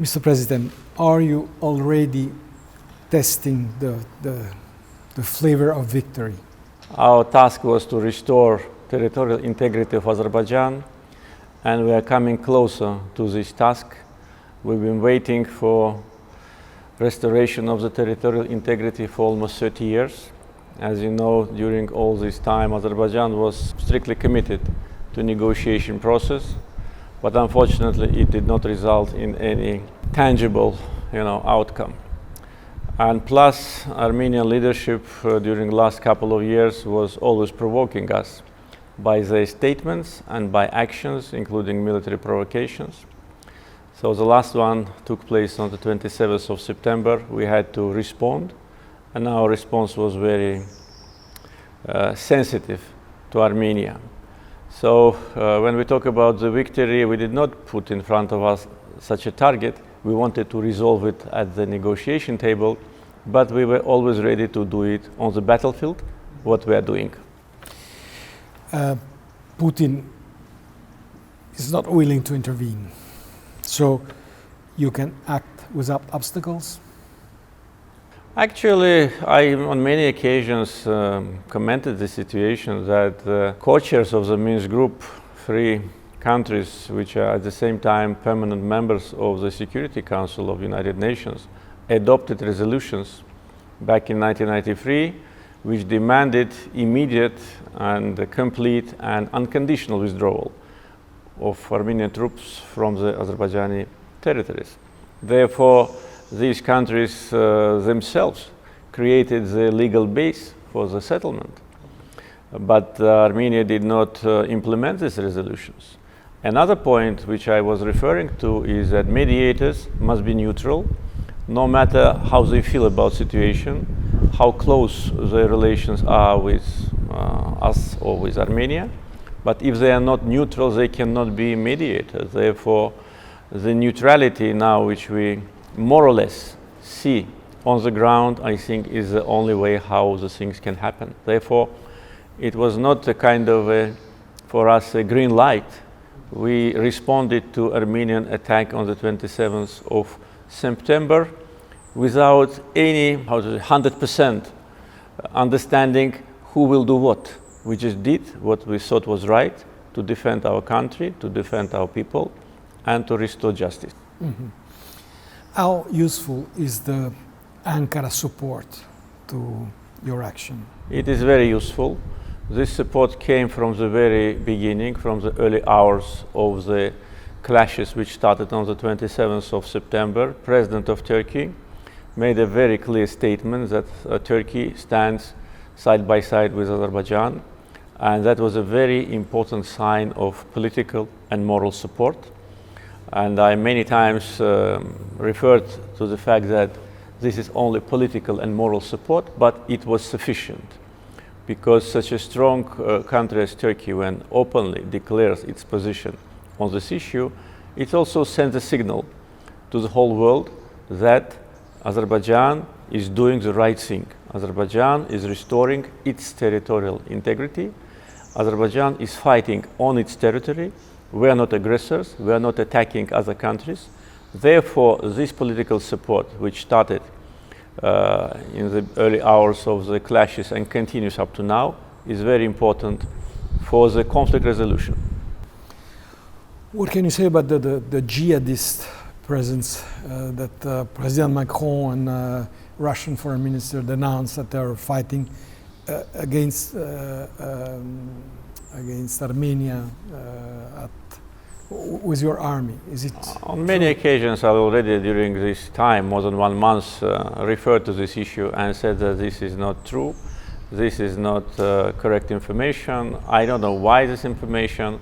Mr. President, are you already testing the flavor of victory? Our task was to restore territorial integrity of Azerbaijan, and we are coming closer to this task. We've been waiting for restoration of the territorial integrity for almost 30 years. As you know, during all this time, Azerbaijan was strictly committed to negotiation process, but unfortunately it did not result in any tangible outcome. And plus, Armenian leadership during the last couple of years was always provoking us by their statements and by actions, including military provocations. So the last one took place on the 27th of September. We had to respond, and our response was very sensitive to Armenia. So when we talk about the victory, we did not put in front of us such a target. We wanted to resolve it at the negotiation table, but we were always ready to do it on the battlefield, what we are doing. Putin is not willing to intervene, so you can act without obstacles? Actually, I on many occasions commented the situation that the co-chairs of the Minsk group, 3 countries which are at the same time permanent members of the Security Council of the United Nations, adopted resolutions back in 1993 which demanded immediate and complete and unconditional withdrawal of Armenian troops from the Azerbaijani territories. Therefore, these countries themselves created the legal base for the settlement. But Armenia did not implement these resolutions. Another point which I was referring to is that mediators must be neutral, no matter how they feel about the situation, how close their relations are with us or with Armenia. But if they are not neutral, they cannot be mediators. Therefore, the neutrality now which we more or less see on the ground, I think, is the only way how the things can happen. Therefore, it was not a kind of for us a green light. We responded to Armenian attack on the 27th of September without any 100% understanding who will do what. We just did what we thought was right to defend our country, to defend our people, and to restore justice. Mm-hmm. How useful is the Ankara support to your action? It is very useful. This support came from the very beginning, from the early hours of the clashes which started on the 27th of September. President of Turkey made a very clear statement that Turkey stands side by side with Azerbaijan, and that was a very important sign of political and moral support. And I many times referred to the fact that this is only political and moral support, but it was sufficient, because such a strong country as Turkey, when openly declares its position on this issue, it also sends a signal to the whole world that Azerbaijan is doing the right thing. Azerbaijan is restoring its territorial integrity. Azerbaijan is fighting on its territory. We are not aggressors. We are not attacking other countries. Therefore, this political support, which started in the early hours of the clashes and continues up to now, is very important for the conflict resolution. What can you say about the jihadist presence that President Macron and Russian Foreign Minister announced that they are fighting against Armenia with your army? Is it on many occasions? I already during this time, more than 1 month, referred to this issue and said that this is not true. This is not correct information. I don't know why this information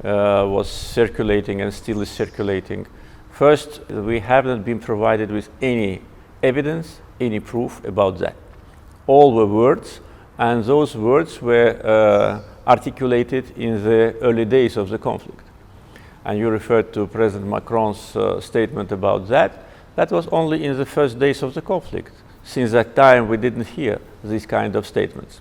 was circulating and still is circulating. First, we haven't been provided with any evidence, any proof about that. All were words, and those words were articulated in the early days of the conflict. And you referred to President Macron's statement about that. That was only in the first days of the conflict. Since that time, we didn't hear these kind of statements.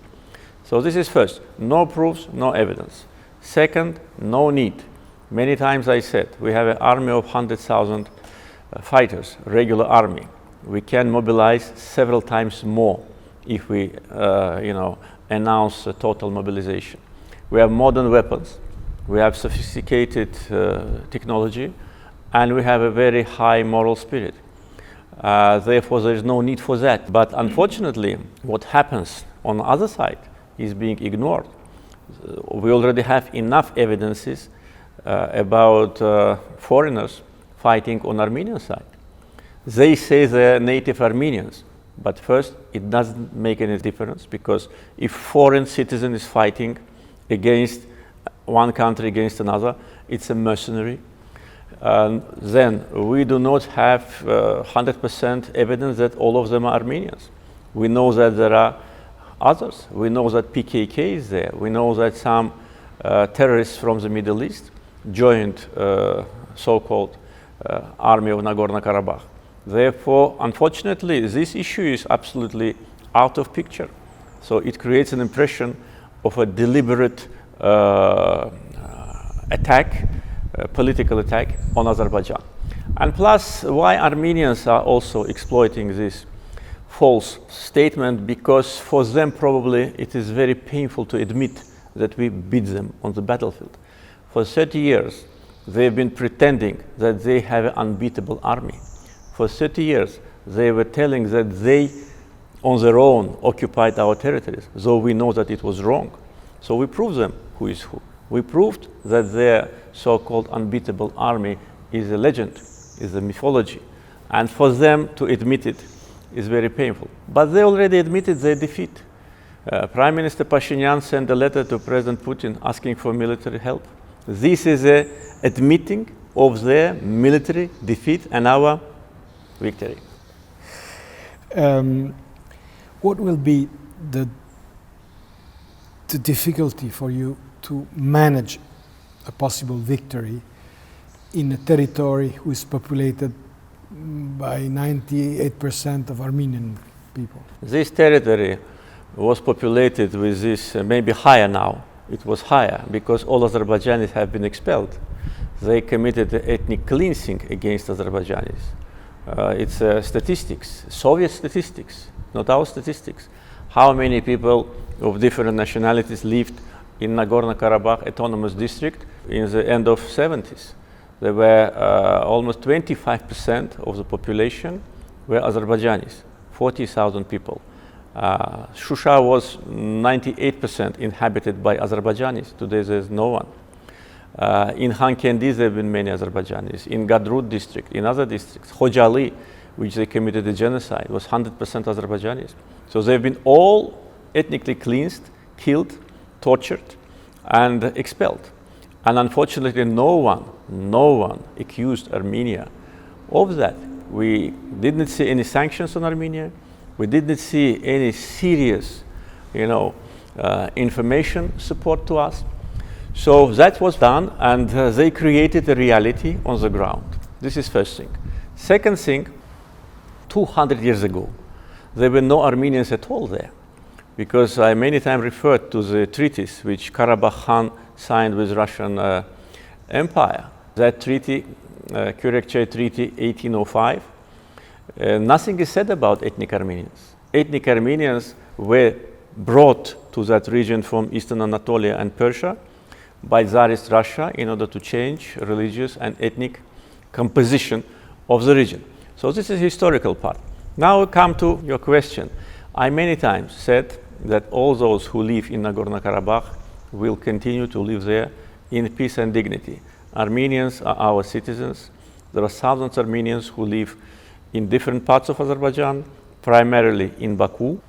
So this is first, no proofs, no evidence. Second, no need. Many times I said, we have an army of 100,000 fighters, regular army. We can mobilize several times more if we, announce a total mobilization. We have modern weapons, we have sophisticated technology, and we have a very high moral spirit. Therefore, there is no need for that. But unfortunately, what happens on the other side is being ignored. We already have enough evidences about foreigners fighting on Armenian side. They say they're native Armenians, but first, it doesn't make any difference, because if foreign citizen is fighting against one country against another, it's a mercenary. Then we do not have 100% evidence that all of them are Armenians. We know that there are others. We know that PKK is there. We know that some terrorists from the Middle East joined so-called army of Nagorno-Karabakh. Therefore, unfortunately, this issue is absolutely out of picture. So it creates an impression of a deliberate attack, political attack on Azerbaijan. And plus, why Armenians are also exploiting this false statement? Because for them probably it is very painful to admit that we beat them on the battlefield. For 30 years, they've been pretending that they have an unbeatable army. For 30 years, they were telling that they, on their own, occupied our territories, though we know that it was wrong. So we proved them who is who. We proved that their so-called unbeatable army is a legend, is a mythology. And for them to admit it is very painful. But they already admitted their defeat. Prime Minister Pashinyan sent a letter to President Putin asking for military help. This is a admitting of their military defeat and our victory. What will be the difficulty for you to manage a possible victory in a territory who is populated by 98% of Armenian people? This territory was populated with this, maybe higher now. It was higher because all Azerbaijanis have been expelled. They committed ethnic cleansing against Azerbaijanis. It's statistics, Soviet statistics, not our statistics. How many people of different nationalities lived in Nagorno-Karabakh Autonomous District in the end of 70s? There were almost 25% of the population were Azerbaijanis, 40,000 people. Shusha was 98% inhabited by Azerbaijanis. Today there's no one. In Hankendi there have been many Azerbaijanis. In Gadrut district, in other districts, Khojali, which they committed a genocide, was 100% Azerbaijanis. So they've been all ethnically cleansed, killed, tortured, and expelled. And unfortunately, no one accused Armenia of that. We didn't see any sanctions on Armenia. We didn't see any serious, information support to us. So that was done, and they created a reality on the ground. This is first thing. Second thing, 200 years ago, there were no Armenians at all there, because I many times referred to the treaties which Karabakh Khan signed with Russian Empire. That treaty, Kürekçay Treaty 1805, nothing is said about ethnic Armenians. Ethnic Armenians were brought to that region from Eastern Anatolia and Persia by Tsarist Russia in order to change religious and ethnic composition of the region. So this is the historical part. Now we come to your question. I many times said that all those who live in Nagorno-Karabakh will continue to live there in peace and dignity. Armenians are our citizens. There are thousands of Armenians who live in different parts of Azerbaijan, primarily in Baku.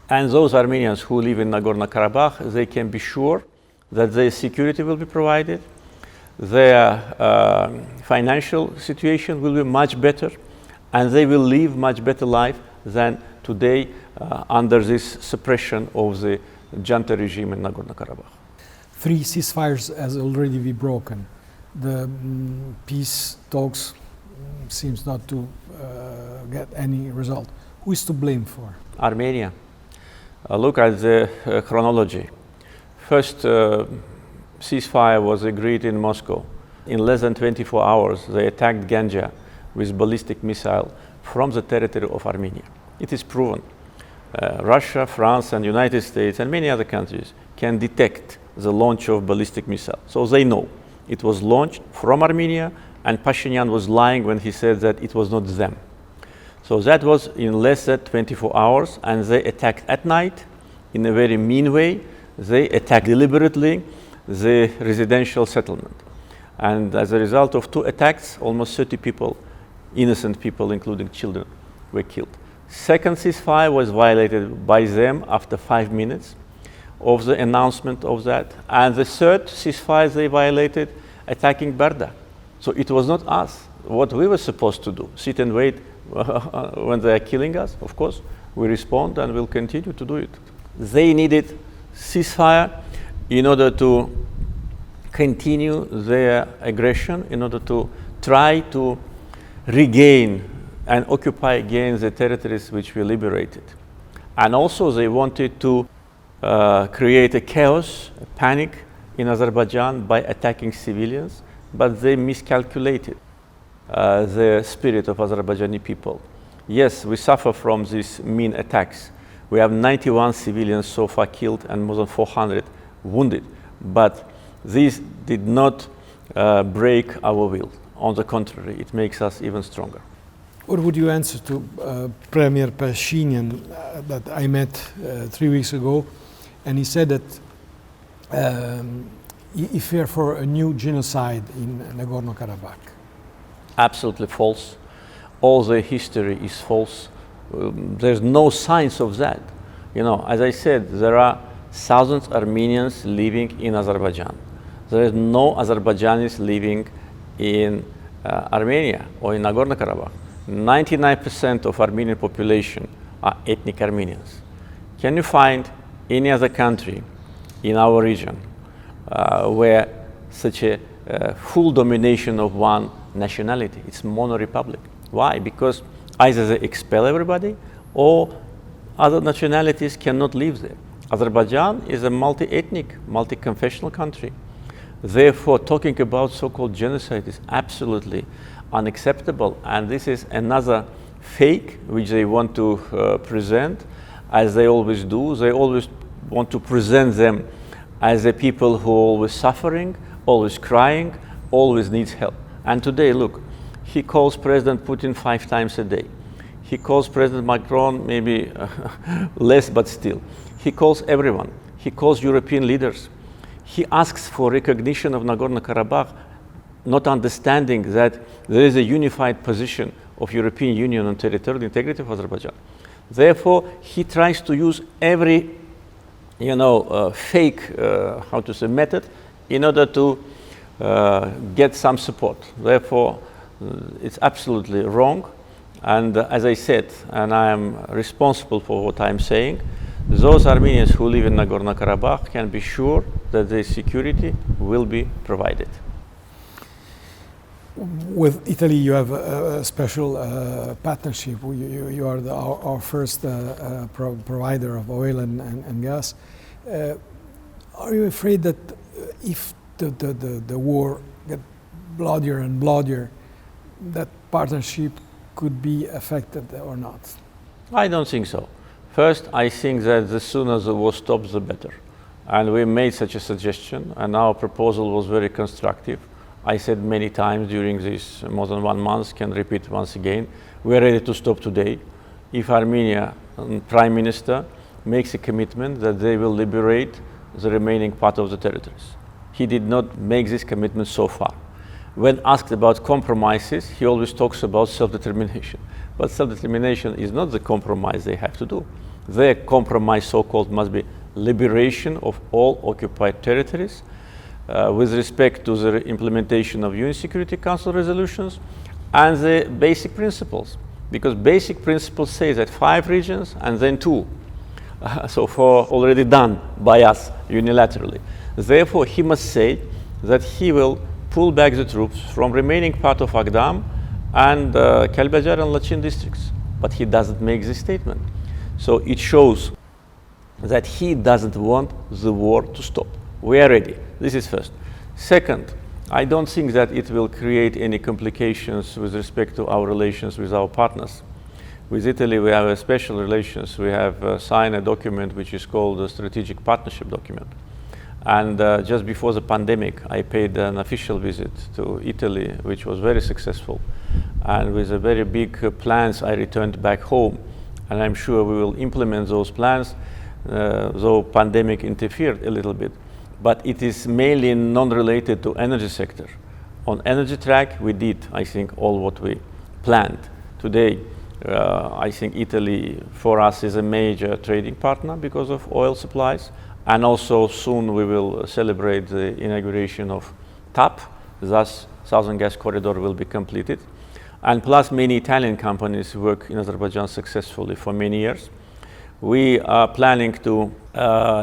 And those Armenians who live in Nagorno-Karabakh, they can be sure that their security will be provided, their financial situation will be much better, and they will live much better life than today under this suppression of the junta regime in Nagorno-Karabakh. 3 ceasefires has already been broken. The peace talks seems not to get any result. Who is to blame for? Armenia. Look at the chronology. First ceasefire was agreed in Moscow. In less than 24 hours, they attacked Ganja. with ballistic missile from the territory of Armenia. It is proven. Russia, France, and United States, and many other countries can detect the launch of ballistic missile. So they know it was launched from Armenia, and Pashinyan was lying when he said that it was not them. So that was in less than 24 hours, and they attacked at night in a very mean way. They attacked deliberately the residential settlement. And as a result of 2 attacks, almost 30 people, innocent people, including children, were killed. Second ceasefire was violated by them after 5 minutes of the announcement of that. And the third ceasefire they violated, attacking Barda. So it was not us. What we were supposed to do, sit and wait when they are killing us. Of course, we respond and will continue to do it. They needed ceasefire in order to continue their aggression, in order to try to regain and occupy again the territories which we liberated. And also they wanted to create a chaos, a panic in Azerbaijan by attacking civilians, but they miscalculated the spirit of Azerbaijani people. Yes, we suffer from these mean attacks. We have 91 civilians so far killed and more than 400 wounded, but this did not break our will. On the contrary, it makes us even stronger. What would you answer to Premier Pashinyan that I met 3 weeks ago, and he said that he feared for a new genocide in Nagorno-Karabakh? Absolutely false. All the history is false. There's no signs of that. You know, as I said, there are thousands of Armenians living in Azerbaijan. There is no Azerbaijanis living in Armenia or in Nagorno-Karabakh. 99% of Armenian population are ethnic Armenians. Can you find any other country in our region where such a full domination of one nationality? It's mono-republic. Why? Because either they expel everybody or other nationalities cannot live there. Azerbaijan is a multi-ethnic, multi-confessional country. Therefore, talking about so-called genocide is absolutely unacceptable, and this is another fake which they want to present, as they always do. They always want to present them as a people who are always suffering, always crying, always needs help. And today, look, he calls President Putin 5 times a day. He calls President Macron maybe less, but still. He calls everyone. He calls European leaders. He asks for recognition of Nagorno-Karabakh, not understanding that there is a unified position of European Union on territorial integrity of Azerbaijan. Therefore, he tries to use every, fake, method in order to get some support. Therefore, it's absolutely wrong. And as I said, and I am responsible for what I'm saying, those Armenians who live in Nagorno-Karabakh can be sure that their security will be provided. With Italy, you have a special partnership. You are our first provider of oil and gas. Are you afraid that if the war gets bloodier and bloodier, that partnership could be affected or not? I don't think so. First, I think that the sooner the war stops, the better. And we made such a suggestion, and our proposal was very constructive. I said many times during this more than 1 month, can repeat once again, we are ready to stop today if Armenia Prime Minister makes a commitment that they will liberate the remaining part of the territories. He did not make this commitment so far. When asked about compromises, he always talks about self-determination. But self-determination is not the compromise they have to do. Their compromise, so-called, must be liberation of all occupied territories with respect to the implementation of UN Security Council resolutions and the basic principles. Because basic principles say that 5 regions and then 2. So far already done by us unilaterally. Therefore, he must say that he will pull back the troops from remaining part of Agdam and Kelbejar and Lachin districts. But he doesn't make this statement. So it shows that he doesn't want the war to stop. We are ready. This is first. Second, I don't think that it will create any complications with respect to our relations with our partners. With Italy, we have a special relations. We have signed a document which is called the Strategic Partnership Document. And just before the pandemic, I paid an official visit to Italy, which was very successful. And with a very big plans, I returned back home. And I'm sure we will implement those plans, though pandemic interfered a little bit. But it is mainly non-related to energy sector. On energy track, we did, I think, all what we planned. Today, I think Italy, for us, is a major trading partner because of oil supplies. And also soon we will celebrate the inauguration of TAP, thus Southern Gas Corridor will be completed. And plus many Italian companies work in Azerbaijan successfully for many years. We are planning to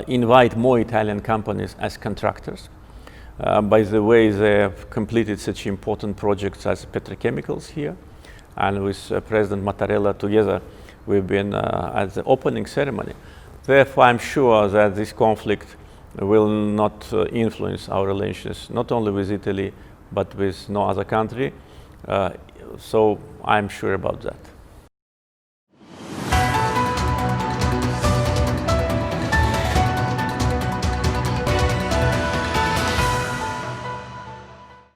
invite more Italian companies as contractors. By the way, they have completed such important projects as petrochemicals here. And with President Mattarella together, we've been at the opening ceremony. Therefore, I'm sure that this conflict will not influence our relations, not only with Italy, but with no other country. So I'm sure about that.